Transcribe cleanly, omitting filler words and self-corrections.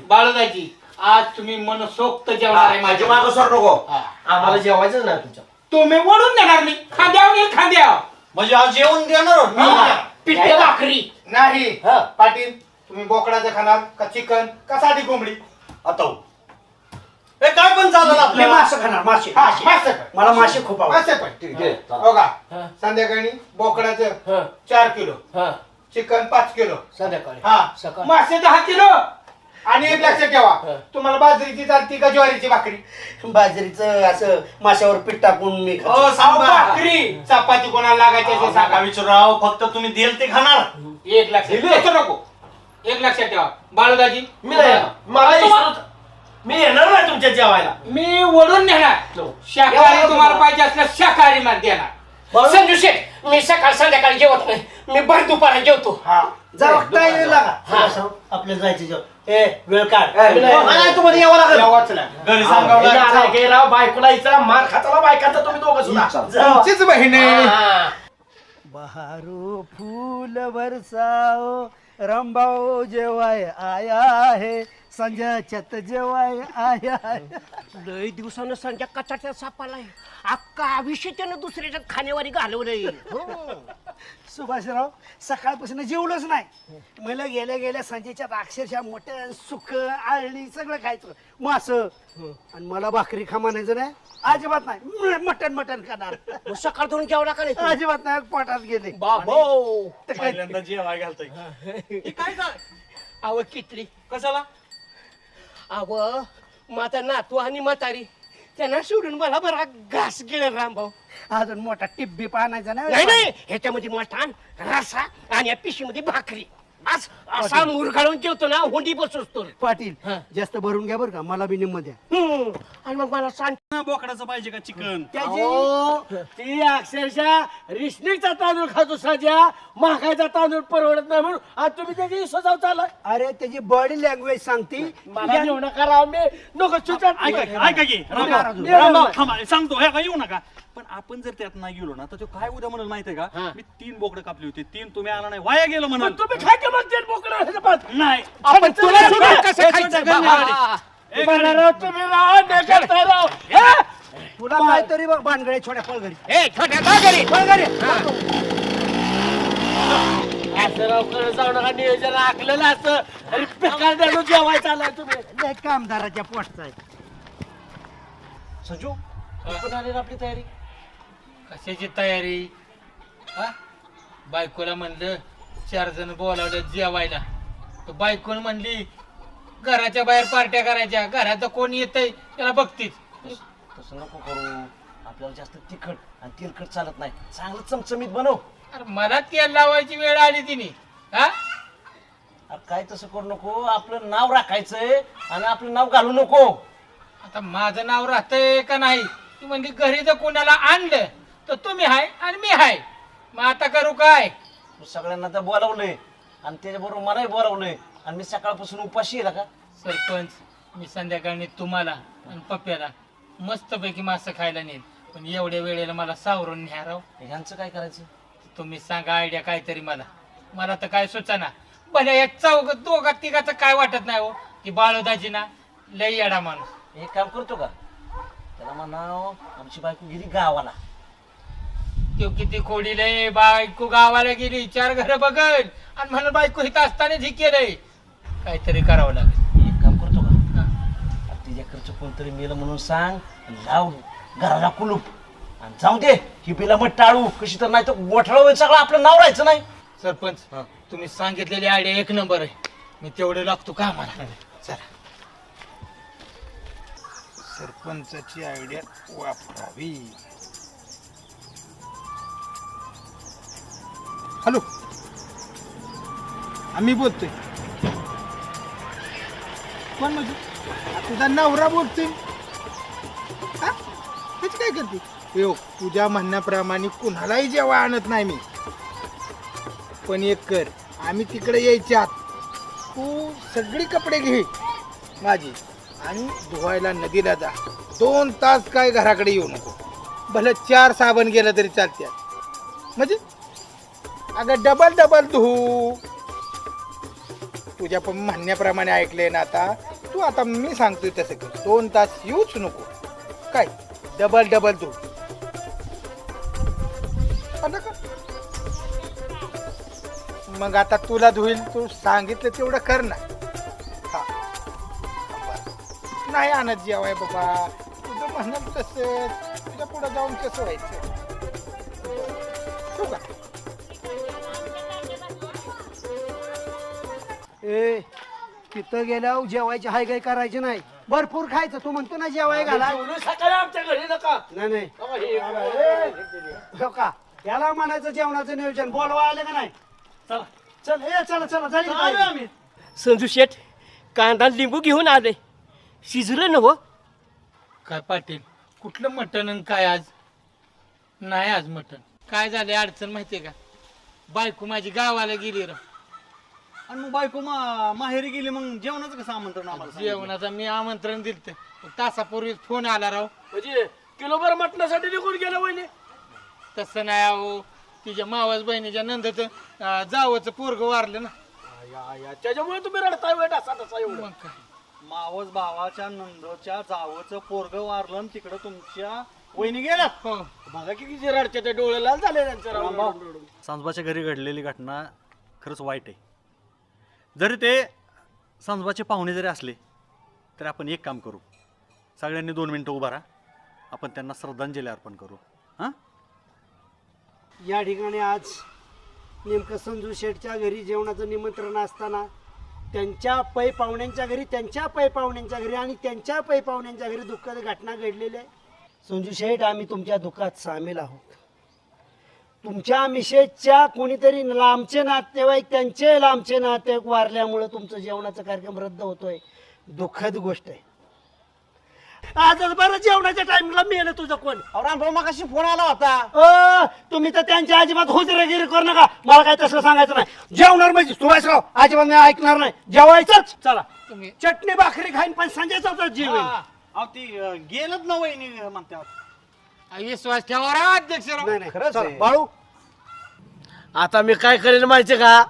बाळदाजी आज तुम्ही मनसोक्त जेवणार आहे माझी मागं सर नको. आम्हाला जेवायचं नाही तुमच्या. तुम्ही ओढून देणार मी खांद्यावर येईल खांद्यावर. म्हणजे आज जेवण देणार पिठे भाकरी नाही पाटील तुम्ही बोकडाचं खाणार का चिकन का साधी कोंबडी? आता हे काय पण चालेल मी आपल्याला. मासे खाणार, मासे. हा, मासे पण. मला मासे खूप आवडतात. मासे पण ठीक आहे. हो का संध्याकाळी बोकडाचं 4 किलो चिकन 5 किलो संध्याकाळी हा मासे 10 किलो आणि एक लक्षात ठेवा तुम्हाला बाजरीची चालती का ज्वारीची भाकरी? बाजरीचं असं माशावर पीठ टाकून मी खातो. हो सांगा. भाकरी चपाती कोणाला लागायची असेल सांगा सांगा. विचाराव फक्त तुम्ही देल ते खाणार. एक लक्षात असं नको. एक लक्षात ठेवा बाळदाजी मी नाही येणार. मला विसरू- मी येणार नाही तुमच्या जेवायला. मी ओढून नेणार. शाकाहारी तुम्हाला पाहिजे असलं शाकाहारी मध्ये देणार. संजू शेठ मी सकाळ संध्याकाळी जेवत नाही. मी भर दुपारा जेवतो. जरा टाइम लागा. आपल्याला जायचं जेवण. ए वेळ काढ. ए, नाही तुम्हाला यावं लागेल. यावंच लागेल. घरी सांगावं लागेल. हे राव बायकोला इचरा मार खाताला बायकांचा तुम्ही दोघं सुद्धा. जावा. तुमचीच बहीण आहे. बहारो फूल बरसाओ रंबाओ जेवाय आया है संजय चत जेवाय आया है. लय दिवसानं संध्या कचाट्या सापालाय. अक्का आयुष्य त्यानं दुसऱ्याच्यात खाण्यावारी घालवलंय. सुभाषराव सकाळपासून जेवलोच नाही. मला गेल्या गेल्या संजयच्या अक्षरशः मटण सुक आळणी सगळं खायचं मास आणि मला भाकरी खा म्हणायचं नाही. अजिबात नाही. मटण मटण खाणार. मग सकाळ धरून जेवढा करायचं अजिबात नाही. पोटात गेले. बाबो. पहिल्यांदा जेवाय घालतोय. हे काय काय अव किटली कशाला? अव माझा नातू आणि म्हातारी त्यांना सोडून मला बरा घास गेला रामभाऊ. अजून मोठा टिब्बी पाहायचा नाही नाही ह्याच्यामध्ये मटण रसा आणि या पिशीमध्ये भाकरी आज असा मुरगाळून जेवतो ना हुंडी बसतो. पाटील हा. जास्त भरून घ्या बरं का. मला बी निम्म द्या. आणि मग मला सांग बोकडाचं पाहिजे का चिकन? ती अक्षरशः रिश्निकचा तांदूळ खातो सध्या. महागायचा तांदूळ परवडत नाही म्हणून आज तुम्ही त्याची सजाव चाललाय. अरे त्याची बॉडी लँग्वेज सांगते. मला घेऊ नका राव. मी नको सुचत ऐका की रामभाऊ, थांबा, सांगतो हे काय येऊ नका. पण आपण जर त्यात नाही गेलो ना तर तो काय उद्या म्हणाल माहितीये का? मी 3 बोकडं कापली होती. 3 तुम्ही आला नाही वाया गेलो म्हणाल. तुम्ही खायचे मग ते बोकडं नाही आपण तुला सोडून कसं हे खायचं सोडून गं? मला राव तुम्ही राव नाही करताय राव. हे? तुला काहीतरी बघ भानगडे छोट्या पळघरी ए छोट्या जा घरी. असं राव करत जाऊ नका. नियोजन आखलेलं असं अरे बेकार द्यायला जेवायचं आलाय तुम्ही. लय कामदाराच्या पोटचा आहे. संजू कुठून आली रे आपली तयारी? कशाची तयारी? बायकोला म्हणलं 4 जण बोलावलं जेवायला. तर बायकोन म्हणली घराच्या बाहेर पार्ट्या करायच्या. घरात कोण येतंय त्याला बघतीच. तसं नको करू. आपल्याला जास्त तिखट आणि तेलकट चालत नाही. चांगलं चमचमीत बनव. अरे मला तेल लावायची वेळ आली तिने. अरे काय तसं करू नको. आपलं नाव राखायचंय आणि आपलं नाव घालू नको. आता माझं नाव राहतंय का नाही? ती म्हणजे घरी जर कोणाला आणलं तर तुम्ही हाय आणि मी हाय. मग आता करू काय? सगळ्यांना तर बोलावलंय आणि त्याच्याबरोबर मलाही बोलावलंय आणि मी सकाळपासून उपाशी आहे का? सरपंच मी संध्याकाळी तुम्हाला आणि पप्प्याला मस्तपैकी मासं खायला नेईल. पण एवढ्या वेळेला मला सावरून न्या राव. ह्यांचं काय करायचं? तुम्ही सांगा आयडिया काहीतरी. मला तर काय सुचाना. भल्या या दोघा तिघाचं काय वाटत नाही हो. ती बाळोदाची ना लई येडा माणूस. एक काम करतो का? त्याला म्हणाव आमची बायको गेली गावाला. तो किती खोडीलय. बायको गावाला गेली 4 घर बघल आणि म्हणून बायको इथं असतानाच ही केलंय. काहीतरी करावं लागेल. एक काम करतो का? तिच्याकडचं कोणतरी मेलं म्हणून सांग. लाव घराला कुलूप आणि जाऊ दे. ही बिला मग टाळू कशी तर नाही तर गोठळा होईल सगळं. आपलं नाव राहायचं नाही. सरपंच तुम्ही सांगितलेली आयडिया 1 नंबर आहे. मी तेवढे लागतो का मला. चला सरपंचाची आयडिया वापरावी. हॅलो आम्ही बोलतोय. कोण म्हणजे? तुझा नवरा बोलतोय. काय करते? यो तुझ्या म्हणण्याप्रमाणे कुणालाही जेव्हा आणत नाही मी. पण एक कर, आम्ही तिकडे यायच्या आत तू सगळी कपडे घे माझी आणि धुवायला नदीला जा. 2 तास काय घराकडे येऊ नको. भलं 4 साबण गेलं तरी चालते. म्हणजे अगं डबल धुऊ. तुझ्या पण म्हणण्याप्रमाणे ऐकले ना आता तू आता मी सांगतोय तसं कर, 2 तास येऊच नको. काय डबल डबल तू आलं का? मग आता तुला धुईल, तू सांगितलं तेवढं कर ना. हा. बरं. नाही आणत जेवाय बाबा, तुझं म्हणणं तसंच, तुझ्या पुढे जाऊन कसं व्हायचं. ठेवू का? ए तिथं गेल्यावर जेवायची हाय काय करायची नाही, भरपूर खायचं. तू म्हणतो ना जेवाय घाला. सकाळी आमच्या घरी नका. नाही हो का, त्याला म्हणायचं जेवणाचं नियोजन. बोलवा आलं का नाही? चला चल ए चला चला झाली आलोय का? आम्ही. संजू शेठ कांदा लिंबू घेऊन आले. शिजलं ना हो? काय पाटील, कुठलं मटण आणि काय आज? नाही आज मटण. काय झाले अडचण माहितीये का? बायको माझी गावाला गेली र. आणि मग बायको माहेरी गेली, मग जेवणाचं कसं आमंत्रण आम्हाला सांगितलं? जेवणाचं मी आमंत्रण दिलं, तासापूर्वी फोन आला राव. म्हणजे किलोभर मटणासाठी निघून गेलं वहिनी. तसं नाही अहो, तिच्या मावस बहिणीच्या नंदच जावचं पोरग वारलं ना. त्याच्यामुळे तुम्ही रडताय वेळ असा तसा एवढं. मग काय, मावस भावाच्या नंदच्या जावचं पोरग वारलं आणि तिकडं तुमच्या वहिनी गेल्या. हो बघा की किती रडते, ते डोळे लाल झाले त्यांचं रडून. सांजबाच्या घरी घडलेली घटना खरंच वाईट आहे. जरी ते सांजबाचे पाहुणे जरी असले तरी आपण एक काम करू, सगळ्यांनी 2 मिनिटं उभा राहा, आपण त्यांना श्रद्धांजली अर्पण करू. हां, या ठिकाणी आज नेमकं संजू शेठच्या घरी जेवणाचं निमंत्रण असताना त्यांच्या पै पाहुण्यांच्या घरी, त्यांच्या पै पाहुण्यांच्या घरी आणि त्यांच्या पै पाहुण्यांच्या घरी दुःखद घटना घडलेली आहे. संजू शेठ, आम्ही तुमच्या दुःखात सामील आहोत. तुमच्या मिसेसच्या कोणीतरी लांबचे नातेवाईक, त्यांचे लांबचे नातेवाईक वारल्यामुळे तुमचं जेवणाचा कार्यक्रम रद्द होतोय. दुःखद गोष्ट आहे. आजच बरं जेवणाच्या टाइमला मेलं तुझं कोण? रामभाऊ मगाशी फोन आला होता. तुम्ही तर त्यांच्या अजिबात हुजरेगिरी करू नका. मला काय तसं सांगायचं नाही. जेवणार म्हणजे सुभाषराव अजिबात मी ऐकणार नाही. जेवायचंच. चला, तुम्ही चटणी भाकरी खाईन पण संजयचा जेवण. अहो ती गेलत ना वहिनी म्हणतात. विश्वास ठेवा राव अध्यक्ष राव. नाही नाही, खरंच चला, आहे. बाळू आता मी काय करेन माहितीये का?